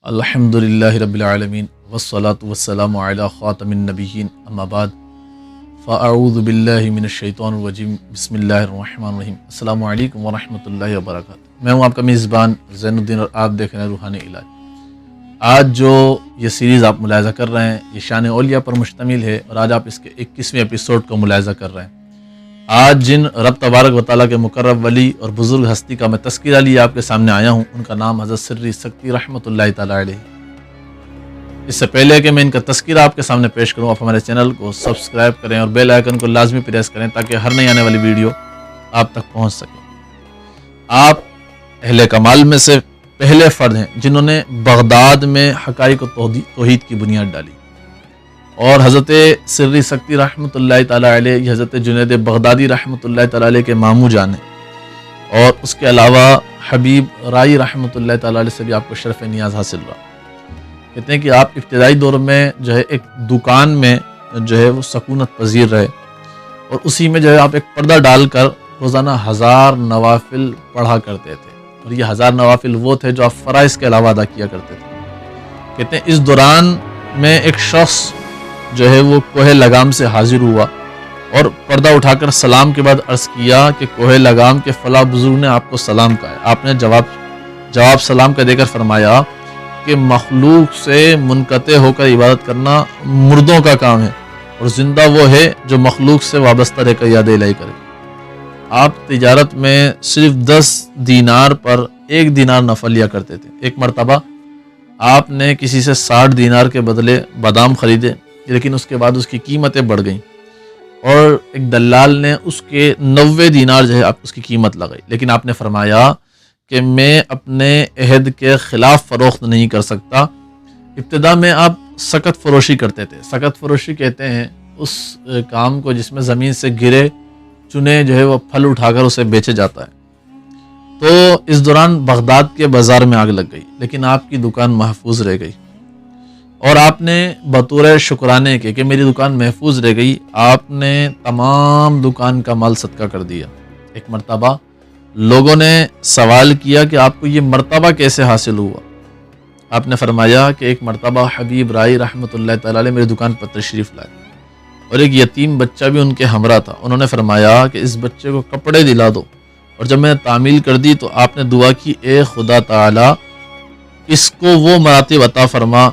الحمدللہ رب العالمین والصلاة والسلام علی خاتم النبیین اما بعد فاعوذ باللہ من الشیطان الرجیم بسم اللہ الرحمن الرحیم۔ السلام علیکم ورحمۃ اللہ وبرکاتہ۔ میں ہوں آپ کا میزبان زین الدین اور آپ دیکھ رہے ہیں روحانی علاج۔ آج جو یہ سیریز آپ ملاحظہ کر رہے ہیں یہ شان اولیاء پر مشتمل ہے اور آج آپ اس کے 21ویں ایپیسوڈ کو ملاحظہ کر رہے ہیں۔ آج جن رب تبارک و تعالیٰ کے مقرب ولی اور بزرگ ہستی کا میں تذکرہ لیے آپ کے سامنے آیا ہوں، ان کا نام حضرت سری سکتی رحمۃ اللہ تعالیٰ علیہ۔ اس سے پہلے کہ میں ان کا تذکرہ آپ کے سامنے پیش کروں، آپ ہمارے چینل کو سبسکرائب کریں اور بیل آئیکن کو لازمی پریس کریں تاکہ ہر نئی آنے والی ویڈیو آپ تک پہنچ سکے۔ آپ اہل کمال میں سے پہلے فرد ہیں جنہوں نے بغداد میں حقائق و توحید کی بنیاد ڈالی، اور حضرت سری سکتی رحمۃ اللہ تعالیٰ علیہ یہ حضرت جنید بغدادی رحمۃ اللہ تعالیٰ علیہ کے ماموں جان ہیں، اور اس کے علاوہ حبیب رائی رحمۃ اللہ تعالیٰ علیہ سے بھی آپ کو شرف نیاز حاصل رہا۔ کہتے ہیں کہ آپ ابتدائی دور میں جو ہے ایک دکان میں جو ہے وہ سکونت پذیر رہے، اور اسی میں جو ہے آپ ایک پردہ ڈال کر روزانہ 1000 نوافل پڑھا کرتے تھے، اور یہ 1000 نوافل وہ تھے جو آپ فرائض کے علاوہ ادا کیا کرتے تھے۔ کہتے ہیں اس دوران میں ایک شخص جو ہے وہ کوہ لگام سے حاضر ہوا اور پردہ اٹھا کر سلام کے بعد عرض کیا کہ کوہ لگام کے فلاں بزرگ نے آپ کو سلام کہا ہے۔ آپ نے جواب سلام کا دے کر فرمایا کہ مخلوق سے منقطع ہو کر عبادت کرنا مردوں کا کام ہے، اور زندہ وہ ہے جو مخلوق سے وابستہ رہ کر یاد الہی کرے۔ آپ تجارت میں صرف 10 دینار پر 1 دینار نفع لیا کرتے تھے۔ ایک مرتبہ آپ نے کسی سے 60 دینار کے بدلے بادام خریدے، لیکن اس کے بعد اس کی قیمتیں بڑھ گئیں، اور ایک دلال نے اس کے 90 دینار جو ہے آپ اس کی قیمت لگائی، لیکن آپ نے فرمایا کہ میں اپنے عہد کے خلاف فروخت نہیں کر سکتا۔ ابتدا میں آپ سکت فروشی کرتے تھے۔ سکت فروشی کہتے ہیں اس کام کو جس میں زمین سے گرے چنے جو ہے وہ پھل اٹھا کر اسے بیچے جاتا ہے۔ تو اس دوران بغداد کے بازار میں آگ لگ گئی، لیکن آپ کی دکان محفوظ رہ گئی، اور آپ نے بطور شکرانے کے کہ میری دکان محفوظ رہ گئی، آپ نے تمام دکان کا مال صدقہ کر دیا۔ ایک مرتبہ لوگوں نے سوال کیا کہ آپ کو یہ مرتبہ کیسے حاصل ہوا؟ آپ نے فرمایا کہ ایک مرتبہ حبیب رائی رحمۃ اللہ تعالیٰ علیہ میری دکان پر تشریف لائے، اور ایک یتیم بچہ بھی ان کے ہمراہ تھا۔ انہوں نے فرمایا کہ اس بچے کو کپڑے دلا دو، اور جب میں نے تعمیل کر دی تو آپ نے دعا کی، اے خدا تعالیٰ اس کو وہ مراتب عطا فرما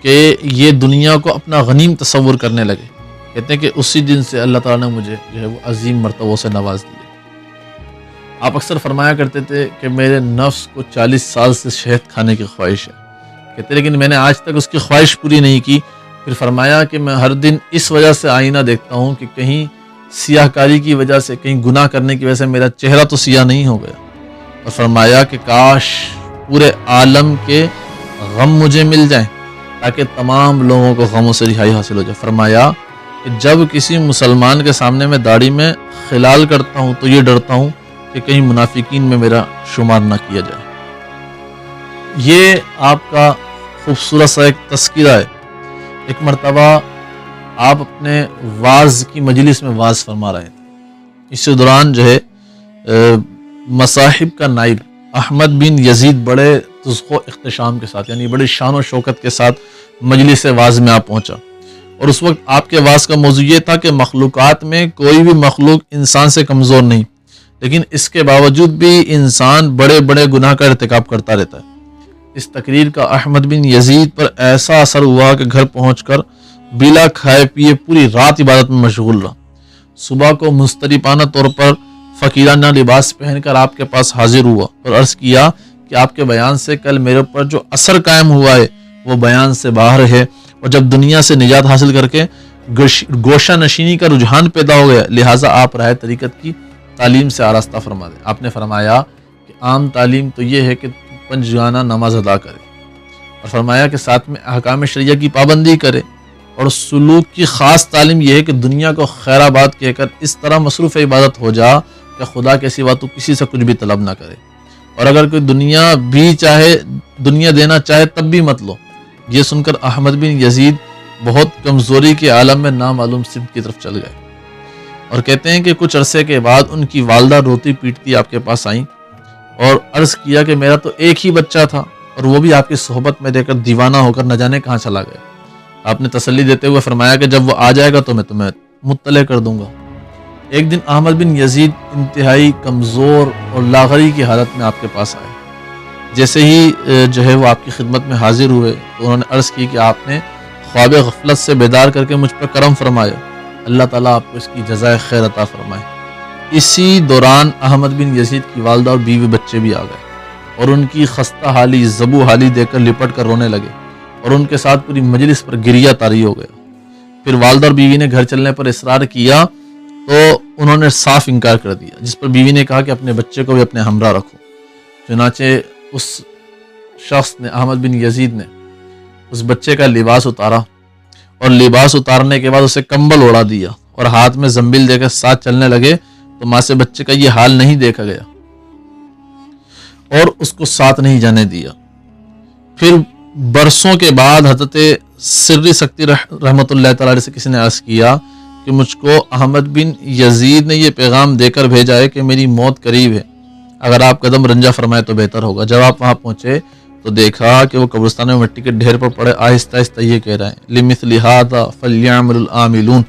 کہ یہ دنیا کو اپنا غنیم تصور کرنے لگے۔ کہتے ہیں کہ اسی دن سے اللہ تعالیٰ نے مجھے جو ہے وہ عظیم مرتبوں سے نواز دیا۔ آپ اکثر فرمایا کرتے تھے کہ میرے نفس کو 40 سال سے شہد کھانے کی خواہش ہے، کہتے لیکن میں نے آج تک اس کی خواہش پوری نہیں کی۔ پھر فرمایا کہ میں ہر دن اس وجہ سے آئینہ دیکھتا ہوں کہ کہیں سیاہ کاری کی وجہ سے، کہیں گناہ کرنے کی وجہ سے میرا چہرہ تو سیاہ نہیں ہو گیا، اور فرمایا کہ کاش پورے عالم کے غم مجھے مل جائیں تاکہ تمام لوگوں کو غموں سے رہائی حاصل ہو جائے۔ فرمایا کہ جب کسی مسلمان کے سامنے میں داڑھی میں خلال کرتا ہوں تو یہ ڈرتا ہوں کہ کہیں منافقین میں میرا شمار نہ کیا جائے۔ یہ آپ کا خوبصورت سا ایک تذکرہ ہے۔ ایک مرتبہ آپ اپنے واعظ کی مجلس میں واعظ فرما رہے تھے، اس دوران جو ہے مصاحب کا نائب احمد بن یزید بڑے تذخ و اختشام کے ساتھ، یعنی بڑی شان و شوکت کے ساتھ مجلس واعظ میں آپ پہنچا، اور اس وقت آپ کے واعظ کا موضوع یہ تھا کہ مخلوقات میں کوئی بھی مخلوق انسان سے کمزور نہیں، لیکن اس کے باوجود بھی انسان بڑے بڑے گناہ کا ارتکاب کرتا رہتا ہے۔ اس تقریر کا احمد بن یزید پر ایسا اثر ہوا کہ گھر پہنچ کر بلا کھائے پیے پوری رات عبادت میں مشغول رہا۔ صبح کو مستریپانہ طور پر فقیرانہ لباس پہن کر آپ کے پاس حاضر ہوا اور عرض کیا کہ آپ کے بیان سے کل میرے اوپر جو اثر قائم ہوا ہے وہ بیان سے باہر ہے، اور جب دنیا سے نجات حاصل کر کے گوشہ نشینی کا رجحان پیدا ہو گیا، لہٰذا آپ راہ طریقت کی تعلیم سے آراستہ فرما دیں۔ آپ نے فرمایا کہ عام تعلیم تو یہ ہے کہ 5 جانہ نماز ادا کرے، اور فرمایا کہ ساتھ میں احکام شریعہ کی پابندی کرے، اور سلوک کی خاص تعلیم یہ ہے کہ دنیا کو خیر آباد کہہ کر اس طرح مصروف عبادت ہو جا کہ خدا کے سوا تو کسی سے کچھ بھی طلب نہ کرے، اور اگر کوئی دنیا دینا چاہے تب بھی مت لو۔ یہ سن کر احمد بن یزید بہت کمزوری کے عالم میں نامعلوم سمت کی طرف چل گئے، اور کہتے ہیں کہ کچھ عرصے کے بعد ان کی والدہ روتی پیٹتی آپ کے پاس آئیں اور عرض کیا کہ میرا تو ایک ہی بچہ تھا، اور وہ بھی آپ کی صحبت میں دے کر دیوانہ ہو کر نہ جانے کہاں چلا گیا۔ آپ نے تسلی دیتے ہوئے فرمایا کہ جب وہ آ جائے گا تو میں تمہیں مطلع کر دوں گا۔ ایک دن احمد بن یزید انتہائی کمزور اور لاغری کی حالت میں آپ کے پاس آئے۔ جیسے ہی جو ہے وہ آپ کی خدمت میں حاضر ہوئے تو انہوں نے عرض کی کہ آپ نے خواب غفلت سے بیدار کر کے مجھ پر کرم فرمایا، اللہ تعالیٰ آپ کو اس کی جزائے خیر عطا فرمائے۔ اسی دوران احمد بن یزید کی والدہ اور بیوی بچے بھی آ گئے اور ان کی خستہ حالی زبو حالی دیکھ کر لپٹ کر رونے لگے اور ان کے ساتھ پوری مجلس پر گریہ طاری ہو گیا۔ پھر والدہ اور بیوی نے گھر چلنے پر اصرار کیا تو انہوں نے صاف انکار کر دیا، جس پر بیوی نے کہا کہ اپنے بچے کو بھی اپنے ہمراہ رکھو۔ چنانچہ اس شخص نے، احمد بن یزید نے، اس بچے کا لباس اتارا اور لباس اتارنے کے بعد اسے کمبل اڑا دیا اور ہاتھ میں زنبیل دے کر ساتھ چلنے لگے تو ماں سے بچے کا یہ حال نہیں دیکھا گیا اور اس کو ساتھ نہیں جانے دیا۔ پھر برسوں کے بعد حضرت سری سکتی رحمۃ اللہ تعالی سے کسی نے عرض کیا کہ مجھ کو احمد بن یزید نے یہ پیغام دے کر بھیجا ہے کہ میری موت قریب ہے، اگر آپ قدم رنجہ فرمائے تو بہتر ہوگا۔ جب آپ وہاں پہنچے تو دیکھا کہ وہ قبرستان میں مٹی کے ڈھیر پر پڑے آہستہ آہستہ یہ کہہ رہے ہیں لِمِثْلِ هَذَا فَلْيَعْمَلِ الْعَامِلُونَ۔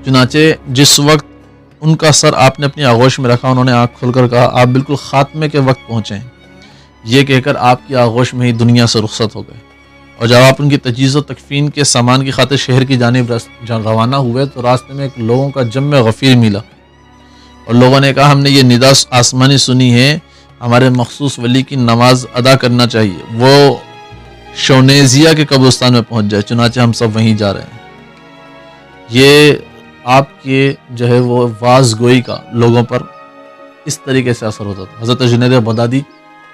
چنانچہ جس وقت ان کا سر آپ نے اپنی آغوش میں رکھا، انہوں نے آنکھ کھول کر کہا آپ بالکل خاتمے کے وقت پہنچے ہیں۔ یہ کہہ کر آپ کی آغوش میں ہی دنیا سے رخصت ہو گئے، اور جب آپ ان کی تجہیز و تکفین کے سامان کی خاطر شہر کی جانب روانہ ہوئے تو راستے میں ایک لوگوں کا جمع غفیر ملا اور لوگوں نے کہا ہم نے یہ ندا آسمانی سنی ہے، ہمارے مخصوص ولی کی نماز ادا کرنا چاہیے، وہ شونیزیا کے قبرستان میں پہنچ جائے۔ چنانچہ ہم سب وہیں جا رہے ہیں۔ یہ آپ کے جو ہے وہ واز گوئی کا لوگوں پر اس طریقے سے اثر ہوتا تھا۔ حضرت جنید بغدادی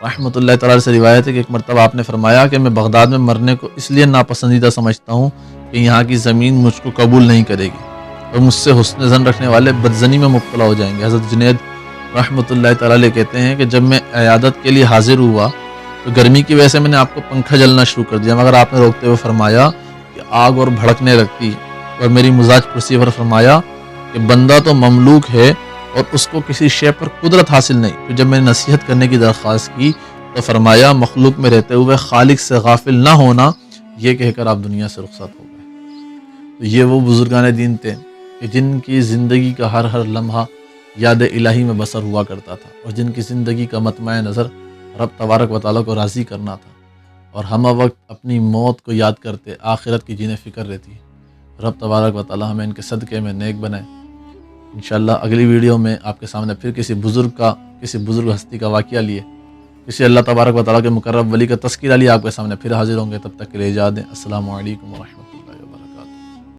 رحمۃ اللہ تعالی سے روایت ہے کہ ایک مرتبہ آپ نے فرمایا کہ میں بغداد میں مرنے کو اس لیے ناپسندیدہ سمجھتا ہوں کہ یہاں کی زمین مجھ کو قبول نہیں کرے گی اور مجھ سے حسن ظن رکھنے والے بدظنی میں مبتلا ہو جائیں گے۔ حضرت جنید رحمۃ اللہ تعالی کہتے ہیں کہ جب میں عیادت کے لیے حاضر ہوا تو گرمی کی وجہ سے میں نے آپ کو پنکھا جلنا شروع کر دیا، مگر آپ نے روکتے ہوئے فرمایا کہ آگ اور بھڑکنے لگتی، اور میری مزاج پرسی پر فرمایا کہ بندہ تو مملوک ہے اور اس کو کسی شے پر قدرت حاصل نہیں۔ پھر جب میں نے نصیحت کرنے کی درخواست کی تو فرمایا مخلوق میں رہتے ہوئے خالق سے غافل نہ ہونا، یہ کہہ کر آپ دنیا سے رخصت ہو گئے۔ تو یہ وہ بزرگان دین تھے کہ جن کی زندگی کا ہر لمحہ یاد الہی میں بسر ہوا کرتا تھا اور جن کی زندگی کا مطمع نظر رب تبارک و تعالیٰ کو راضی کرنا تھا، اور ہمہ وقت اپنی موت کو یاد کرتے آخرت کی جنہیں فکر رہتی۔ رب تبارک و تعالیٰ ہمیں ان کے صدقے میں نیک بنائے۔ انشاءاللہ اگلی ویڈیو میں آپ کے سامنے پھر کسی بزرگ ہستی کا واقعہ لیے، کسی اللہ تبارک و تعالیٰ کے مقرب ولی کا تذکرہ لیے آپ کے سامنے پھر حاضر ہوں گے۔ تب تک کے لیے اجازت دیں۔ السلام علیکم ورحمۃ اللہ۔